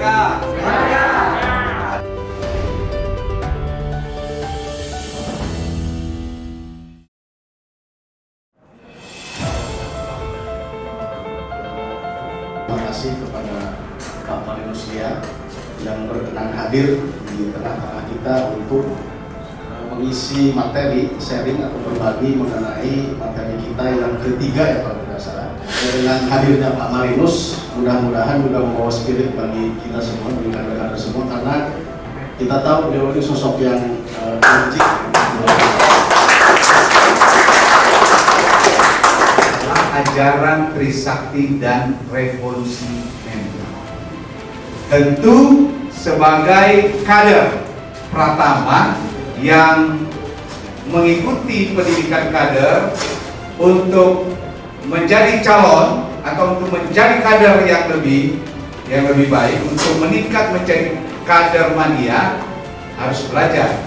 Merdeka! Terima kasih kepada Pak Marinus Lia yang berkenan hadir di tengah-tengah kita untuk mengisi materi, sharing atau berbagi mengenai materi kita yang ketiga ya kalau tidak salah. Dengan hadirnya Pak Marinus, mudah-mudahan juga membawa spirit bagi kita semua, bagi kader-kader semua, karena kita tahu beliau ini sosok yang energik. Ajaran Trisakti dan revolusi mental. Tentu sebagai kader Pratama yang mengikuti pendidikan kader untuk menjadi calon atau untuk menjadi kader yang lebih baik, untuk meningkat menjadi kader mania, harus belajar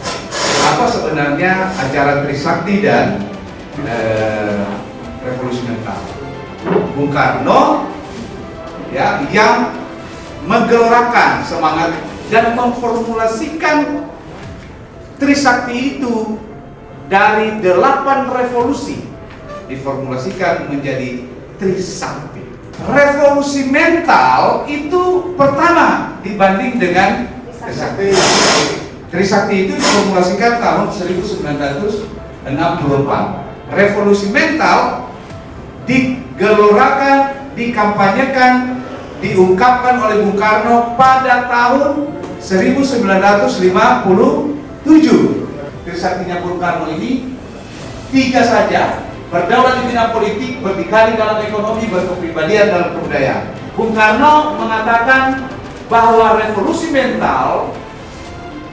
apa sebenarnya ajaran Trisakti dan revolusi mental. Bung Karno ya, yang menggelorakan semangat dan memformulasikan Trisakti itu dari 8 revolusi diformulasikan menjadi Trisakti. Revolusi mental itu pertama dibanding dengan Trisakti. Trisakti itu diformulasikan tahun 1964. Revolusi mental digelorakan, dikampanyekan, diungkapkan oleh Bung Karno pada tahun 1957. Trisaktinya Bung Karno ini 3 saja: berdaulat di bidang politik, berdikari dalam ekonomi, berkepribadian dalam kebudayaan. Bung Karno mengatakan bahwa revolusi mental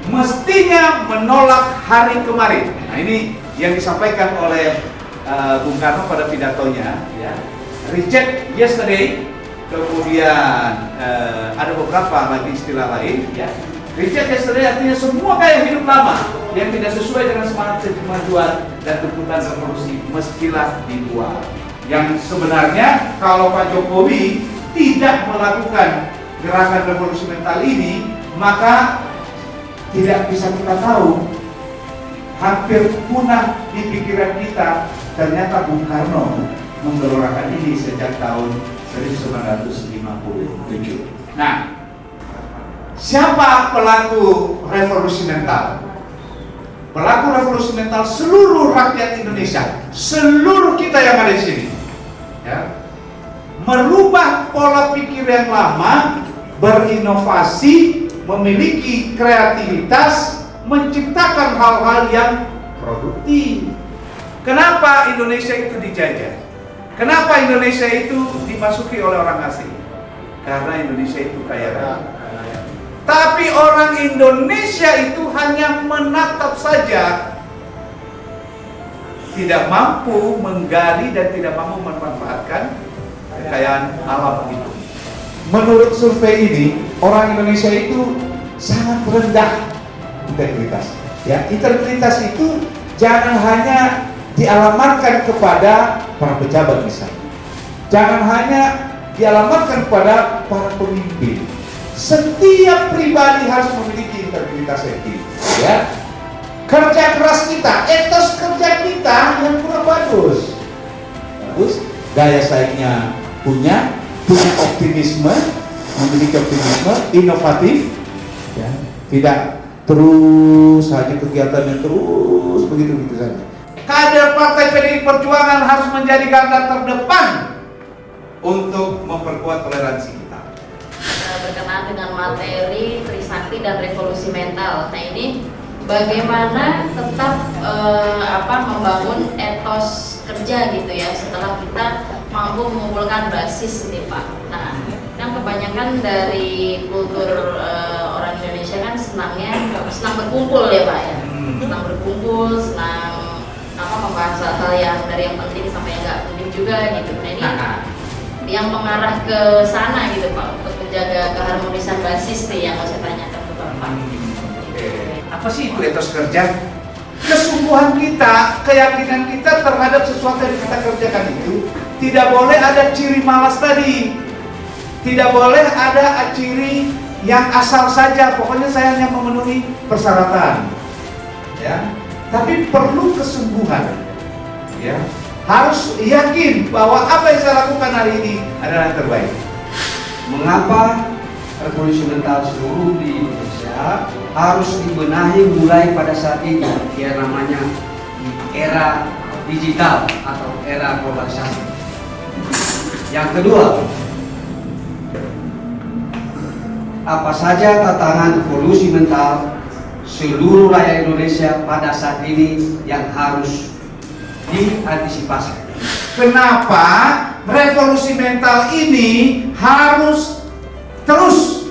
mestinya menolak hari kemarin. Nah, ini yang disampaikan oleh Bung Karno pada pidatonya, ya. Reject yesterday, kemudian ada beberapa lagi istilah lain, ya. Reject yesterday artinya semua gaya hidup lama yang tidak sesuai dengan semangat kemajuan dan tuntutan revolusi mestilah dibuang. Yang sebenarnya kalau Pak Jokowi tidak melakukan gerakan revolusi mental ini, maka tidak bisa kita tahu, hampir punah di pikiran kita. Ternyata Bung Karno menggelorakan ini sejak tahun 1957. Nah, siapa pelaku revolusi mental? Pelaku revolusi mental seluruh rakyat Indonesia, seluruh kita yang ada di sini, ya. Merubah pola pikir yang lama, berinovasi, memiliki kreativitas, menciptakan hal-hal yang produktif. Kenapa Indonesia itu dijajah? Kenapa Indonesia itu dimasuki oleh orang asing? Karena Indonesia itu kaya raya. Tapi orang Indonesia itu hanya menatap saja, tidak mampu menggali dan tidak mampu memanfaatkan kekayaan alam itu. Menurut survei ini, orang Indonesia itu sangat rendah integritas. Ya, integritas itu jangan hanya dialamatkan kepada para pejabat misalnya, jangan hanya dialamatkan kepada para pemimpin. Setiap pribadi harus memiliki integritas yang tinggi, ya. Kerja keras kita, etos kerja kita yang kurang bagus, daya saingnya punya optimisme, memiliki optimisme, inovatif, ya. Tidak terus saja kegiatan yang terus begitu saja. Kader Partai PDI Perjuangan harus menjadi garda terdepan untuk memperkuat toleransi kita. Berkenaan dengan materi Trisakti dan revolusi mental. Nah, ini bagaimana tetap membangun etos kerja gitu ya setelah kita mampu mengumpulkan basis ini, Pak. Nah, kan kebanyakan dari kultur orang Indonesia kan senang berkumpul ya, Pak ya. Senang berkumpul, senang membahas hal-hal yang dari yang penting sampai yang nggak penting juga gitu. Nah, ini yang mengarah ke sana gitu, Pak, untuk menjaga keharmonisan basis nih yang mau saya tanyakan ke Bapak. Apa sih itu etos kerja? Kesungguhan kita, keyakinan kita terhadap sesuatu yang kita kerjakan itu tidak boleh ada ciri malas tadi, tidak boleh ada ciri yang asal saja, pokoknya saya hanya memenuhi persyaratan, ya. Tapi perlu kesungguhan, ya. Harus yakin bahwa apa yang saya lakukan hari ini adalah yang terbaik. Mengapa revolusi mental seluruh di Indonesia harus dibenahi mulai pada saat ini, ya namanya era digital atau era globalisasi. Yang kedua, apa saja tantangan evolusi mental seluruh rakyat Indonesia pada saat ini yang harus diantisipasi? Kenapa revolusi mental ini harus terus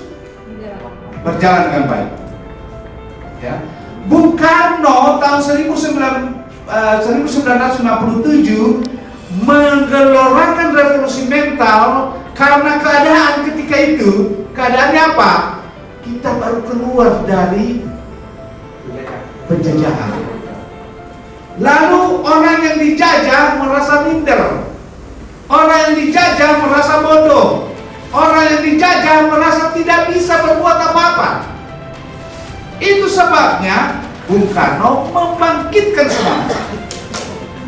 berjalan dengan baik? Ya. Bung Karno tahun 1957 menggelorakan revolusi mental karena keadaan ketika itu, keadaannya apa? Kita baru keluar dari penjajahan. Lalu orang yang dijajah merasa minder, orang yang dijajah merasa bodoh, orang yang dijajah merasa tidak bisa berbuat apa-apa. Itu sebabnya Bung Karno membangkitkan semangat.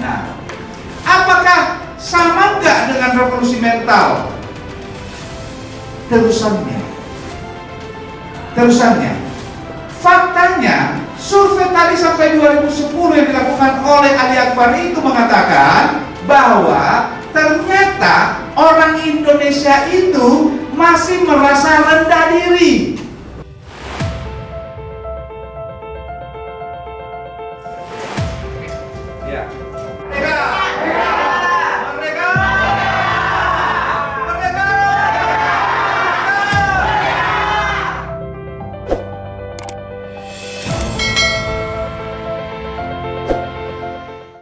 Nah, apakah sama enggak dengan revolusi mental? Terusannya. Faktanya, survei tadi sampai 2010 yang dilakukan oleh Ali Akbar itu mengatakan bahwa ternyata orang Indonesia itu masih merasa rendah diri. Ya.